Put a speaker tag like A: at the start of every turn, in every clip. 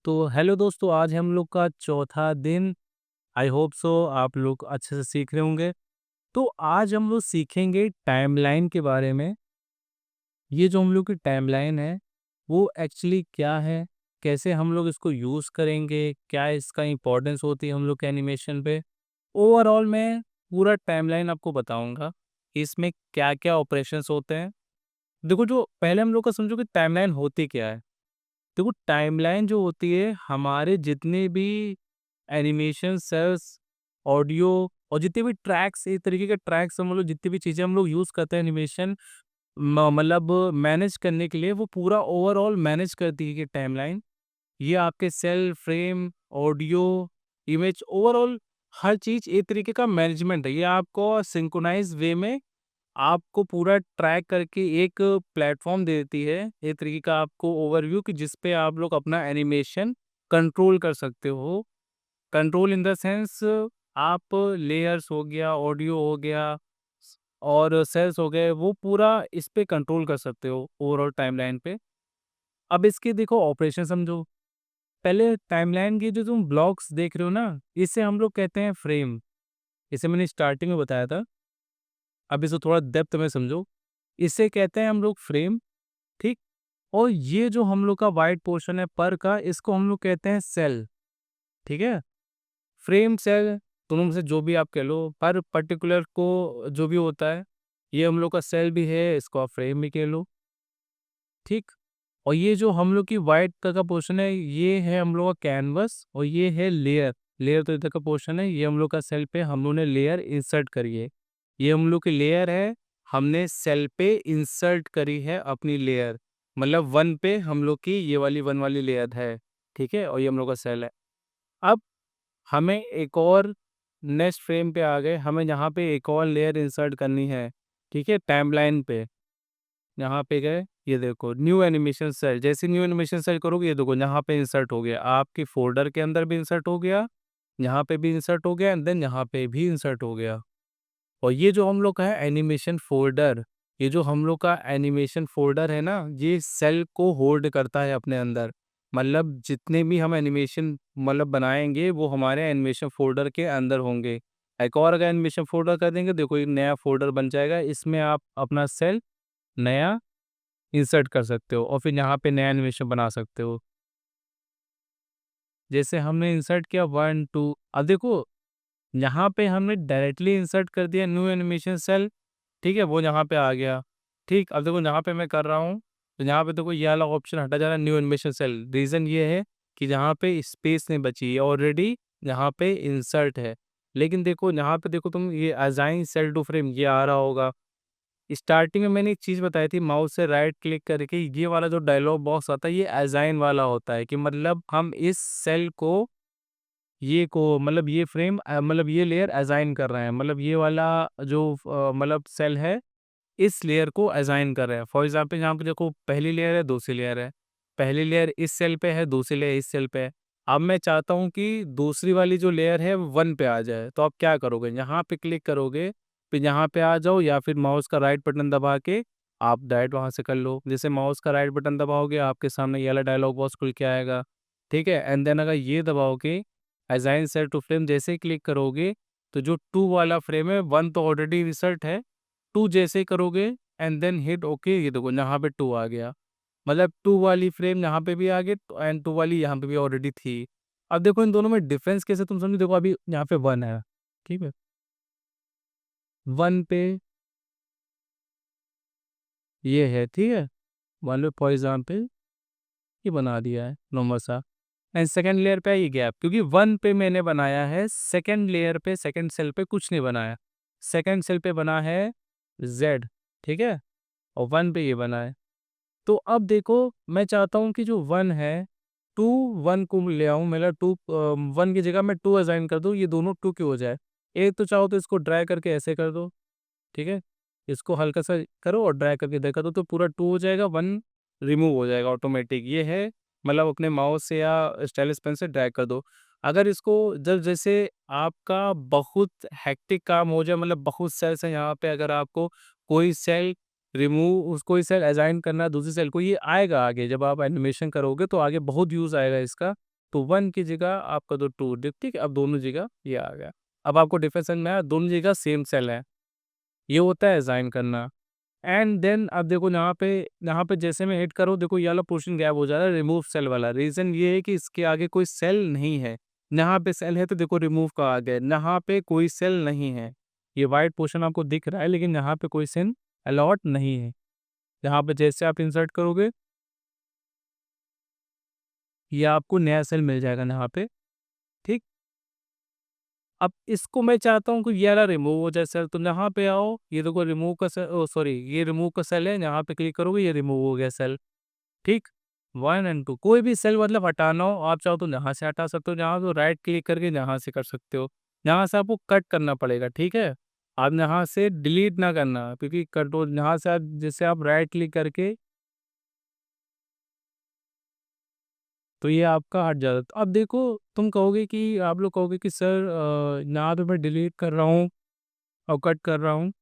A: तो हेलो दोस्तों, आज हम लोग का चौथा दिन। आई होप सो आप लोग अच्छे से सीख रहे होंगे। तो आज हम लोग सीखेंगे टाइमलाइन के बारे में। ये जो हम लोग की टाइमलाइन है, वो एक्चुअली क्या है, कैसे हम लोग इसको यूज़ करेंगे, क्या इसका इम्पोर्टेंस होती है हम लोग के एनिमेशन पे। ओवरऑल मैं पूरा टाइमलाइन आपको बताऊंगा कि इसमें क्या क्या ऑपरेशंस होते हैं। देखो, जो पहले हम लोग का समझो कि टाइमलाइन होती क्या है। देखो, टाइमलाइन जो होती है, हमारे जितने भी एनिमेशन सेल्स, ऑडियो और जितने भी ट्रैक्स, एक तरीके के ट्रैक्स हम लोग, जितनी भी चीज़ें हम लोग यूज़ करते हैं एनिमेशन मतलब मैनेज करने के लिए, वो पूरा ओवरऑल मैनेज करती है कि टाइमलाइन। ये आपके cell, frame, audio, image, overall हर चीज़ एक तरीके का मैनेजमेंट है। ये आपको सिंक्रोनाइज वे में आपको पूरा ट्रैक करके एक प्लेटफॉर्म दे देती है, एक तरीके का आपको ओवरव्यू, कि जिस पे आप लोग अपना एनिमेशन कंट्रोल कर सकते हो। कंट्रोल इन द सेंस, आप लेयर्स हो गया, ऑडियो हो गया और सेल्स हो गए, वो पूरा इस पे कंट्रोल कर सकते हो ओवरऑल टाइमलाइन पे। अब इसके देखो ऑपरेशन समझो। पहले टाइमलाइन के जो तुम ब्लॉक्स देख रहे हो ना, इसे हम लोग कहते हैं फ्रेम। इसे मैंने स्टार्टिंग में बताया था। अब इसे थोड़ा डेप्थ में समझो। इसे कहते हैं हम लोग फ्रेम, ठीक। और ये जो हम लोग का वाइट पोर्शन है पर का, इसको हम लोग कहते हैं सेल, ठीक है। फ्रेम, सेल, दोनों में से जो भी आप कह लो, हर पर्टिकुलर को जो भी होता है, ये हम लोग का सेल भी है, इसको आप फ्रेम भी कह लो, ठीक। और ये जो हम लोग की वाइट कलर का पोर्शन है, ये है हम लोग का कैनवस, और ये है लेयर। लेयर तो इधर का पोर्शन है, ये हम लोग का सेल पे हम लोग ने लेयर इंसर्ट करी है। ये हम लोग की लेयर है, हमने सेल पे इंसर्ट करी है अपनी लेयर। मतलब वन पे हम लोग की ये वाली वन वाली लेयर है, ठीक है। और ये हम लोग का सेल है। अब हमें एक और नेक्स्ट फ्रेम पे आ गए, हमें यहाँ पे एक और लेयर इंसर्ट करनी है, ठीक है, टाइमलाइन पे। यहाँ पे गए, ये देखो न्यू एनिमेशन सेल। जैसे न्यू एनिमेशन सेल करोगे, ये देखो यहाँ पे इंसर्ट हो गया, आपके फोल्डर के अंदर भी इंसर्ट हो गया, यहाँ पे भी इंसर्ट हो गया, एंड देन यहाँ पे भी इंसर्ट हो गया। और ये जो हम लोग का है एनिमेशन फोल्डर, ये जो हम लोग का एनिमेशन फोल्डर है ना, ये सेल को होल्ड करता है अपने अंदर। मतलब जितने भी हम एनिमेशन मतलब बनाएंगे, वो हमारे एनिमेशन फोल्डर के अंदर होंगे। एक और अगर एनिमेशन फोल्डर कर देंगे, देखो एक नया फोल्डर बन जाएगा, इसमें आप अपना सेल नया इंसर्ट कर सकते हो और फिर यहाँ पे नया एनिमेशन बना सकते हो। जैसे हमने इंसर्ट किया 1 2, अब देखो यहाँ पे हमने डायरेक्टली इंसर्ट कर दिया न्यू एनिमेशन सेल, ठीक है, वो यहाँ पे आ गया। ठीक, अब देखो यहाँ पे मैं कर रहा हूँ, तो यहाँ पे देखो ये वाला ऑप्शन हटा जा रहा है, न्यू एनिमेशन सेल। रीज़न ये है कि यहाँ पे स्पेस नहीं बची है, ऑलरेडी यहाँ पे इंसर्ट है। लेकिन देखो यहाँ पे देखो तुम, ये असाइन सेल टू फ्रेम ये आ रहा होगा। स्टार्टिंग में मैंने एक चीज़ बताई थी, माउस से राइट क्लिक करके ये वाला जो डायलॉग बॉक्स आता है, ये असाइन वाला होता है, कि मतलब हम इस सेल को, ये को मतलब ये फ्रेम मतलब ये लेयर असाइन कर रहे हैं, मतलब ये वाला जो मतलब सेल है, इस लेयर को असाइन कर रहे हैं। फॉर एग्जांपल यहाँ पे देखो पहली लेयर है, दूसरी लेयर है। पहली लेयर इस सेल पे है, दूसरी लेयर इस सेल पे है। अब मैं चाहता हूँ कि दूसरी वाली जो लेयर है वो 1 पे आ जाए, तो आप क्या करोगे, यहाँ पे क्लिक करोगे, फिर यहाँ पे आ जाओ, या फिर माउस का राइट बटन दबा के आप डायरेक्ट वहाँ से कर लो। जैसे माउस का राइट बटन दबाओगे, आपके सामने ये वाला डायलॉग बॉक्स खुल के आएगा, ठीक है। एंड देन अगर ये दबाओगे, असाइन सेल टू फ्रेम जैसे ही क्लिक करोगे, तो जो 2 वाला फ्रेम है, 1 तो ऑलरेडी इंसर्ट है, 2 जैसे ही करोगे एंड देन हिट ओके, ये देखो यहाँ पे 2 आ गया। मतलब 2 वाली फ्रेम यहाँ पे भी आ गई, तो एंड 2 वाली यहाँ पे भी ऑलरेडी थी। अब देखो इन दोनों में डिफरेंस कैसे तुम समझो, देखो अभी यहाँ पे 1 है, ठीक है। 1 पे ये है, ठीक है। मान लो फॉर एग्जाम्पल ये बना दिया है नॉर्मल सा, एंड सेकंड लेयर पे है ये गैप, क्योंकि 1 पे मैंने बनाया है, सेकंड लेयर पे सेकंड सेल पे कुछ नहीं बनाया। सेकंड सेल पे बना है Z, ठीक है, और 1 पे ये बना है। तो अब देखो, मैं चाहता हूँ कि जो 1 है, 2 1 को ले आऊँ, मतलब 2 1 की जगह मैं 2 असाइन कर दूँ, ये दोनों 2 क्यों हो जाए। एक तो चाहो तो इसको ड्रैग करके ऐसे कर दो, ठीक है। इसको हल्का सा करो और ड्रैग करके इधर कर दो, तो पूरा 2 हो जाएगा, 1 रिमूव हो जाएगा ऑटोमेटिक। ये है, मतलब अपने माउस से या स्टाइलस पेन से ड्रैग कर दो। अगर इसको जब जैसे आपका बहुत हेक्टिक काम हो जाए, मतलब बहुत सेल्स हैं यहाँ पे, अगर आपको कोई सेल रिमूव, उस कोई सेल असाइन करना है दूसरी सेल को, ये आएगा आगे जब आप एनिमेशन करोगे, तो आगे बहुत यूज़ आएगा इसका। तो 1 की जगह आप कर दो 2, ठीक है? अब दोनों जगह ये आ गया। अब आपको डिफरेंस समझ में आया, दोनों जगह सेम सेल है। ये होता है असाइन करना। एंड देन अब देखो यहाँ पे जैसे मैं हिट करूँ, देखो ये वाला पोर्शन गायब हो जा रहा है, रिमूव सेल वाला। रीज़न ये है कि इसके आगे कोई सेल नहीं है। यहाँ पे सेल है तो देखो रिमूव का आ गया, यहाँ पे कोई सेल नहीं है। ये व्हाइट पोर्शन आपको दिख रहा है लेकिन यहाँ पे कोई सेल अलॉट नहीं है। यहाँ पे जैसे आप इंसर्ट करोगे, ये आपको नया सेल मिल जाएगा यहाँ पे, ठीक? अब इसको मैं चाहता हूँ कि ये वाला रिमूव हो जाए सेल, तो यहाँ पे आओ, ये देखो रिमूव का सेल, सॉरी ये रिमूव का सेल है, यहाँ पे क्लिक करोगे ये रिमूव हो गया सेल, ठीक? 1 एंड 2 कोई भी सेल मतलब हटाना हो, आप चाहो तो यहाँ से हटा सकते हो, यहाँ तो राइट क्लिक करके यहाँ से कर सकते हो। यहाँ से आपको कट करना पड़ेगा, ठीक है? आप यहाँ से डिलीट ना करना, क्योंकि कंट्रोल यहाँ से आप जैसे आप राइट क्लिक करके तो ये आपका हट जाता है। तो अब देखो, तुम कहोगे कि आप लोग कहोगे कि सर यहाँ पे मैं डिलीट कर रहा हूँ और कट कर रहा हूँ,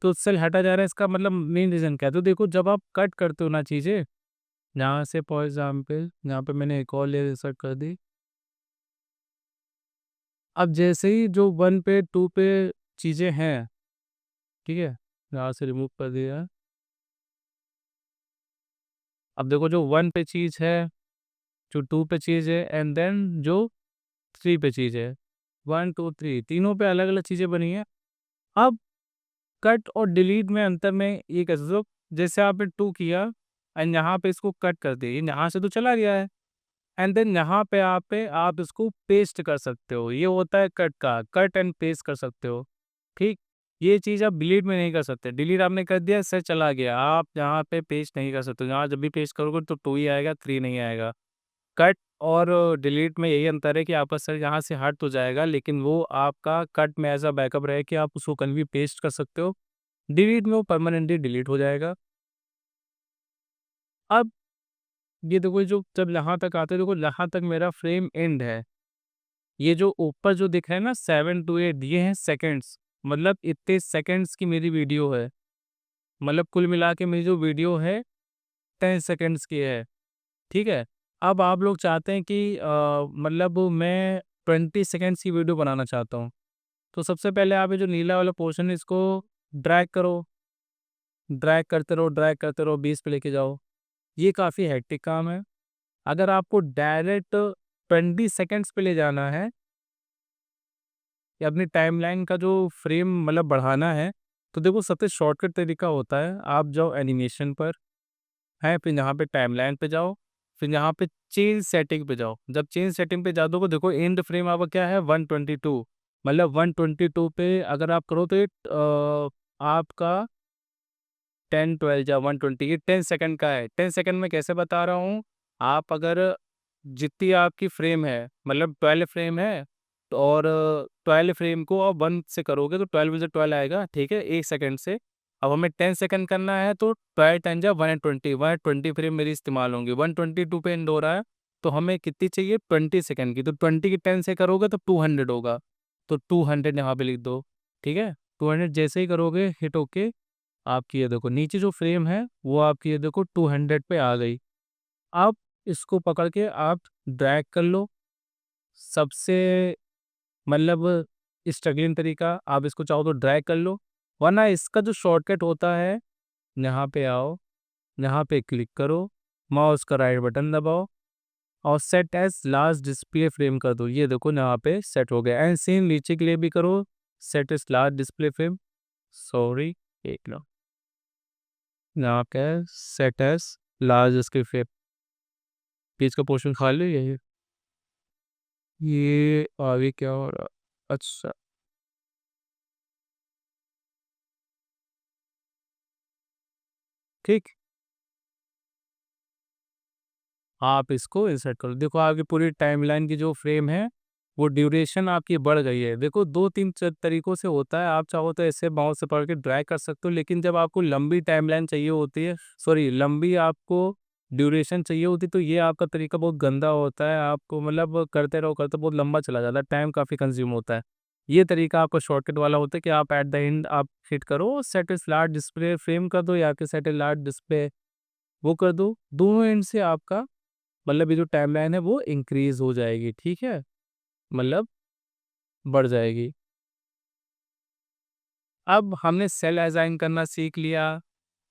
A: तो सेल हटा जा रहा है, इसका मतलब मेन रीज़न क्या है? तो देखो, जब आप कट करते हो ना चीज़ें, यहाँ से फॉर एग्ज़ाम्पल यहाँ पे मैंने एक और लेयर इंसर्ट कर दी। अब जैसे ही जो 1 पे 2 पे चीज़ें हैं, ठीक है? यहाँ से रिमूव कर दिया। अब देखो, जो 1 पे चीज़ है, जो 2 पे चीज़ है एंड देन जो 3 पे चीज़ है। 1, 2, 3 तीनों पे अलग-अलग चीज़ें बनी हैं। अब कट और डिलीट में अंतर में ये कह सकते हो, जैसे आपने 2 किया एंड यहाँ पे इसको कट कर दिया, ये यहाँ से तो चला गया है। एंड देन यहाँ पे आप इसको पेस्ट कर सकते हो, ये होता है कट का, कट एंड पेस्ट कर सकते हो, ठीक? ये चीज़ आप डिलीट में नहीं कर सकते, डिलीट आपने कर दिया, इससे चला गया, आप यहाँ पे पेस्ट नहीं कर सकते, यहाँ जब भी पेस्ट करोगे तो 2 ही आएगा, 3 नहीं आएगा। कट और डिलीट में यही अंतर है कि आपका सेल यहाँ से हट तो जाएगा, लेकिन वो आपका कट में एज़ अ बैकअप रहे कि आप उसको कहीं भी पेस्ट कर सकते हो, डिलीट में वो परमानेंटली डिलीट हो जाएगा। अब ये देखो, जो जब यहाँ तक आते हैं, देखो यहाँ तक मेरा फ्रेम एंड है। ये जो ऊपर जो दिख रहा है ना 7 टू 8, ये हैं सेकंड्स, मतलब इतने सेकंड्स की मेरी वीडियो है। मतलब कुल मिला के मेरी जो वीडियो है 10 सेकंड्स की है, ठीक है? अब आप लोग चाहते हैं कि मतलब मैं 20 सेकंड्स की वीडियो बनाना चाहता हूँ। तो सबसे पहले आप ये जो नीला वाला पोर्शन है इसको ड्रैग करो, ड्रैग करते रहो, 20 पे लेके जाओ। ये काफ़ी हेक्टिक काम है। अगर आपको डायरेक्ट 20 सेकंड्स पे ले जाना है या अपनी टाइमलाइन का जो फ्रेम मतलब बढ़ाना है, तो देखो सबसे शॉर्टकट तरीका होता है, आप जाओ एनिमेशन पर, हैं, फिर यहाँ पे टाइमलाइन पे जाओ, फिर यहाँ पे चेंज सेटिंग पे जाओ। जब चेंज सेटिंग पे जा दोगे, देखो एंड फ्रेम आपका क्या है 122, मतलब 122 पे अगर आप करो तो ये आपका 10, 12 या 120, ये 10 सेकंड का है। 10 सेकंड में कैसे बता रहा हूँ, आप अगर जितनी आपकी फ्रेम है, मतलब 12 फ्रेम है, तो और 12 फ्रेम को आप 1 से करोगे तो 12 से 12 आएगा, ठीक है? 1 सेकंड से। अब हमें 10 सेकंड करना है तो 12 10 जा 120, 120 फ्रेम मेरी इस्तेमाल होंगी। 122 पे एंड हो रहा है, तो हमें कितनी चाहिए 20 सेकंड की, तो 20 की 10 से करोगे तो 200 होगा। तो 200 यहाँ पे लिख दो, ठीक है? 200 जैसे ही करोगे हिट होके आपकी ये देखो नीचे जो फ्रेम है वो आपकी ये देखो 200 पे आ गई। अब इसको पकड़ के आप ड्रैग कर लो। सबसे मतलब स्ट्रगलिंग तरीका, आप इसको चाहो तो ड्रैग कर लो, वरना इसका जो शॉर्टकट होता है, यहाँ पे आओ, यहाँ पे क्लिक करो, माउस का राइट बटन दबाओ और set as last display frame कर दो। ये देखो यहाँ पे सेट हो गया। एंड सेम नीचे के लिए भी करो, set as last display frame, sorry एक ना, यहाँ पे set as last display frame, page का पोर्शन खाली है ये आगे क्या हो रहा, अच्छा ठीक, आप इसको इंसर्ट करो। देखो आपकी पूरी टाइमलाइन की जो फ्रेम है वो ड्यूरेशन आपकी बढ़ गई है। देखो 2-3 तरीकों से होता है, आप चाहो तो ऐसे माउस से पकड़ के ड्रैग कर सकते हो, लेकिन जब आपको लंबी टाइमलाइन चाहिए होती है, सॉरी लंबी आपको ड्यूरेशन चाहिए होती है, तो ये आपका तरीका बहुत गंदा होता है। आपको मतलब करते रहो करते बहुत लंबा चला जाता है, टाइम काफ़ी कंज्यूम होता है। ये तरीका आपका शॉर्टकट वाला होता है कि आप एट द एंड आप हिट करो set is large display frame कर दो या फिर सेट इज लार्ज डिस्प्ले वो कर दो, दोनों एंड से आपका मतलब ये जो टाइमलाइन है वो इंक्रीज हो जाएगी, ठीक है, मतलब बढ़ जाएगी। अब हमने सेल असाइन करना सीख लिया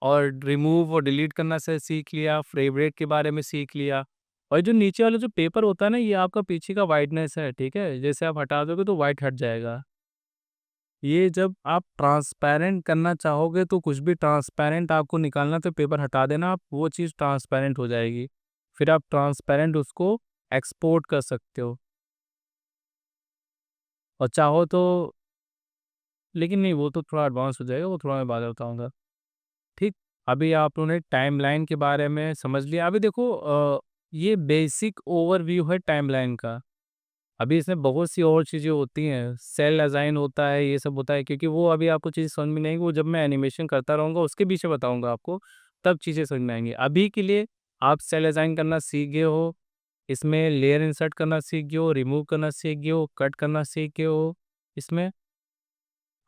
A: और रिमूव और डिलीट करना से सीख लिया, फेवरेट के बारे में सीख लिया। और जो नीचे वाला जो पेपर होता है ना, ये आपका पीछे का वाइटनेस है, ठीक है, जैसे आप हटा दोगे तो वाइट हट जाएगा। ये जब आप ट्रांसपेरेंट करना चाहोगे तो कुछ भी ट्रांसपेरेंट आपको निकालना, तो पेपर हटा देना, आप वो चीज़ ट्रांसपेरेंट हो जाएगी। फिर आप ट्रांसपेरेंट उसको एक्सपोर्ट कर सकते हो और चाहो तो, लेकिन नहीं, वो तो थोड़ा एडवांस हो जाएगा, वो थोड़ा मैं बाद में बताऊंगा। ठीक, अभी आप लोगों ने टाइमलाइन के बारे में समझ लिया। अभी देखो, ये बेसिक ओवरव्यू है टाइमलाइन का। अभी इसमें बहुत सी और चीज़ें होती हैं, सेल असाइन होता है, ये सब होता है, क्योंकि वो अभी आपको चीज़ समझ में नहीं आएगी, वो जब मैं एनिमेशन करता रहूँगा उसके पीछे बताऊँगा आपको, तब चीज़ें समझ में आएँगी। अभी के लिए आप सेल असाइन करना सीख गए हो, इसमें लेयर इंसर्ट करना सीख गए हो, रिमूव करना सीख गए हो, कट करना सीख गए हो इसमें।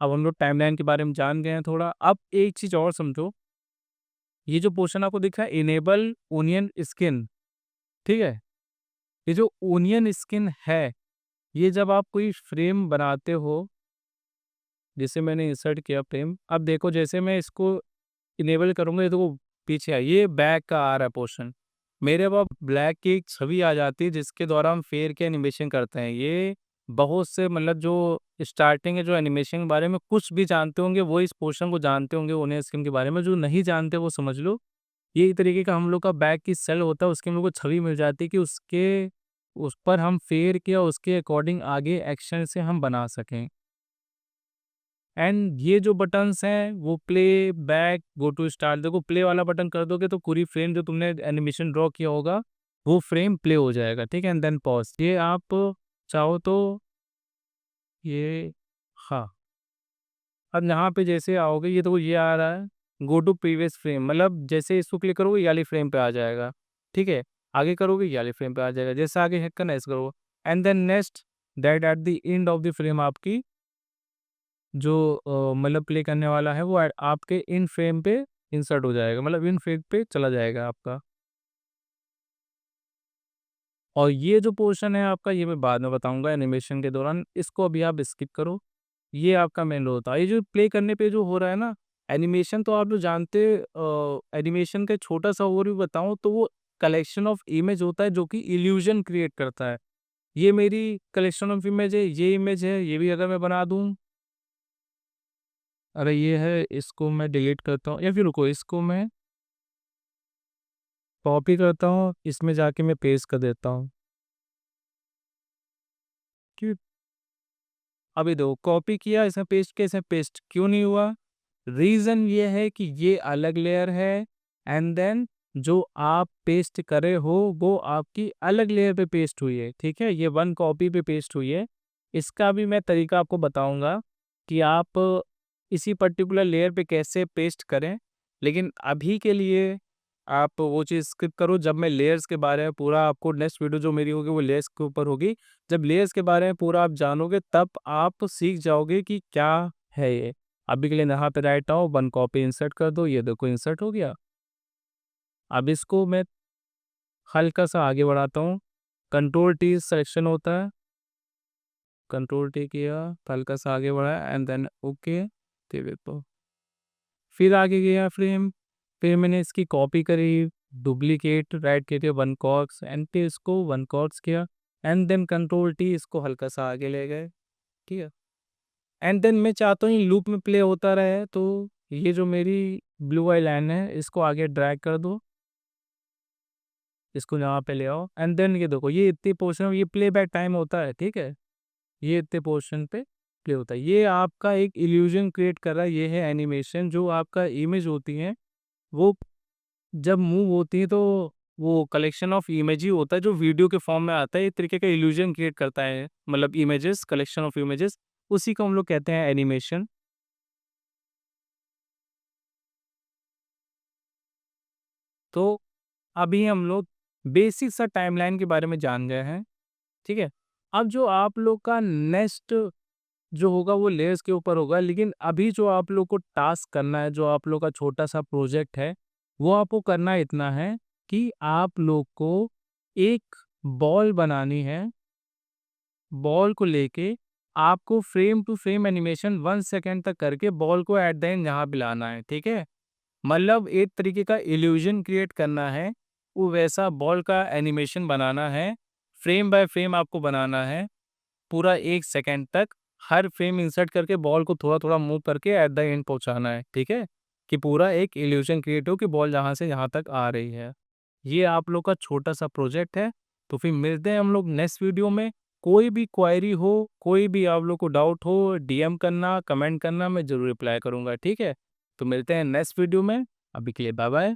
A: अब हम लोग टाइमलाइन के बारे में जान गए हैं थोड़ा। अब एक चीज़ और समझो, ये जो पोर्शन आपको दिख रहा है इनेबल ओनियन स्किन, ठीक है? ये जो ओनियन स्किन है, ये जब आप कोई फ्रेम बनाते हो, जैसे मैंने इंसर्ट किया फ्रेम, अब देखो जैसे मैं इसको इनेबल करूँगा, ये देखो पीछे है, ये बैक का आ रहा है पोर्शन। मेरे पास ब्लैक की एक छवि आ जाती है जिसके द्वारा हम फेयर के एनिमेशन करते हैं। ये बहुत से, मतलब जो स्टार्टिंग है, जो एनिमेशन के बारे में कुछ भी जानते होंगे वो इस पोर्शन को जानते होंगे, ओनियन स्किन के बारे में। जो नहीं जानते वो समझ लो, ये एक तरीके का हम लोग का बैक की सेल होता है, उसकी हम लोग को छवि मिल जाती है कि उसके उस पर हम फेयर किया, उसके अकॉर्डिंग आगे एक्शन से हम बना सकें। एंड ये जो बटन्स हैं वो play, back, go to start, देखो प्ले वाला बटन कर दोगे तो पूरी फ्रेम जो तुमने एनिमेशन ड्रॉ किया होगा वो फ्रेम प्ले हो जाएगा, ठीक है, एंड देन पॉज। ये आप चाहो तो ये, हाँ, अब यहाँ पे जैसे आओगे, ये तो ये आ रहा है गो टू प्रीवियस फ्रेम, मतलब जैसे इसको क्लिक करोगे ये वाली फ्रेम पे आ जाएगा, ठीक है, आगे करोगे ये वाली फ्रेम पे आ जाएगा, जैसे आगे है करना ऐसे करोगे, and then next, that at the end of the frame आपकी जो मतलब प्ले करने वाला है वो आपके इन फ्रेम पे इंसर्ट हो जाएगा, मतलब इन फ्रेम पे चला जाएगा आपका। और ये जो पोर्शन है आपका, ये मैं बाद में बताऊंगा एनिमेशन के दौरान, इसको अभी आप स्किप करो। ये आपका मेन रोल होता है, ये जो प्ले करने पे जो हो रहा है ना, एनिमेशन तो आप लोग जानते, एनिमेशन का छोटा सा ओवरव्यू बताऊं तो वो कलेक्शन ऑफ इमेज होता है जो कि इल्यूजन क्रिएट करता है। ये मेरी कलेक्शन ऑफ इमेज है, ये इमेज है, ये भी अगर मैं बना दूं, अरे ये है, इसको मैं डिलीट करता हूँ, या फिर रुको, इसको मैं कॉपी करता हूँ, इसमें जाके मैं पेस्ट कर देता हूँ। क्यों, अभी देखो कॉपी किया, इसमें पेस्ट किया, इसमें पेस्ट क्यों नहीं हुआ? रीज़न ये है कि ये अलग लेयर है, एंड देन जो आप पेस्ट करे हो वो आपकी अलग लेयर पे पेस्ट हुई है, ठीक है, ये वन कॉपी पे पेस्ट हुई है। इसका भी मैं तरीका आपको बताऊंगा कि आप इसी पर्टिकुलर लेयर पे कैसे पेस्ट करें, लेकिन अभी के लिए आप वो चीज़ स्किप करो। जब मैं लेयर्स के बारे में पूरा आपको, नेक्स्ट वीडियो जो मेरी होगी वो लेयर्स के ऊपर होगी, जब लेयर्स के बारे में पूरा आप जानोगे तब आप सीख जाओगे कि क्या है ये। अभी के लिए यहाँ पे राइट आओ, वन कॉपी इंसर्ट कर दो, ये देखो इंसर्ट हो गया। अब इसको मैं हल्का सा आगे बढ़ाता हूँ, कंट्रोल टी सिलेक्शन होता है, कंट्रोल टी किया, हल्का सा आगे बढ़ाया, एंड देन ओके, तो फिर आगे गया फ्रेम, फिर मैंने इसकी कॉपी करी, डुप्लीकेट राइट किया, वन कॉर्क्स, एंड फिर इसको वन कॉर्क्स किया, एंड देन कंट्रोल टी, इसको हल्का सा आगे ले गए, ठीक है, एंड देन मैं चाहता हूँ लूप में प्ले होता रहे, तो ये जो मेरी ब्लू वाली लाइन है इसको आगे ड्रैग कर दो, इसको यहाँ पे ले आओ, एंड देन ये देखो ये इतनी पोर्शन, ये प्ले बैक टाइम होता है, ठीक है, ये इतने पोर्शन पे प्ले होता है। ये आपका एक इल्यूजन क्रिएट कर रहा है, ये है एनिमेशन। जो आपका इमेज होती है वो जब मूव होती है तो वो कलेक्शन ऑफ इमेज ही होता है जो वीडियो के फॉर्म में आता है, एक तरीके का इल्यूजन क्रिएट करता है, मतलब इमेजेस, कलेक्शन ऑफ इमेजेस, उसी को हम लोग कहते हैं एनिमेशन। तो अभी हम लोग बेसिक सा टाइमलाइन के बारे में जान गए हैं, ठीक है। अब जो आप लोग का नेक्स्ट जो होगा वो लेयर्स के ऊपर होगा, लेकिन अभी जो आप लोग को टास्क करना है, जो आप लोग का छोटा सा प्रोजेक्ट है, वो आपको करना इतना है कि आप लोग को एक बॉल बनानी है, बॉल को लेके आपको frame to frame animation 1 second तक करके बॉल को एट द एंड यहाँ पे लाना है, ठीक है? मतलब एक तरीके का इल्यूजन क्रिएट करना है, वो वैसा बॉल का एनिमेशन बनाना है, फ्रेम बाय फ्रेम आपको बनाना है, पूरा 1 सेकंड तक हर फ्रेम इंसर्ट करके बॉल को थोड़ा-थोड़ा मूव करके एट द एंड पहुँचाना है, ठीक है? कि पूरा एक इल्यूजन क्रिएट हो कि बॉल यहाँ से यहाँ तक आ रही है। ये आप लोग का छोटा-सा प्रोजेक्ट है, तो फिर मिलते हैं हम लोग नेक्स्ट वीडियो में। कोई भी क्वेरी हो, कोई भी आप लोग को डाउट हो, डीएम करना, कमेंट करना, मैं ज़रूर रिप्लाई करूँगा, ठीक है? तो मिलते हैं नेक्स्ट वीडियो में, अभी के लिए बाय-बाय।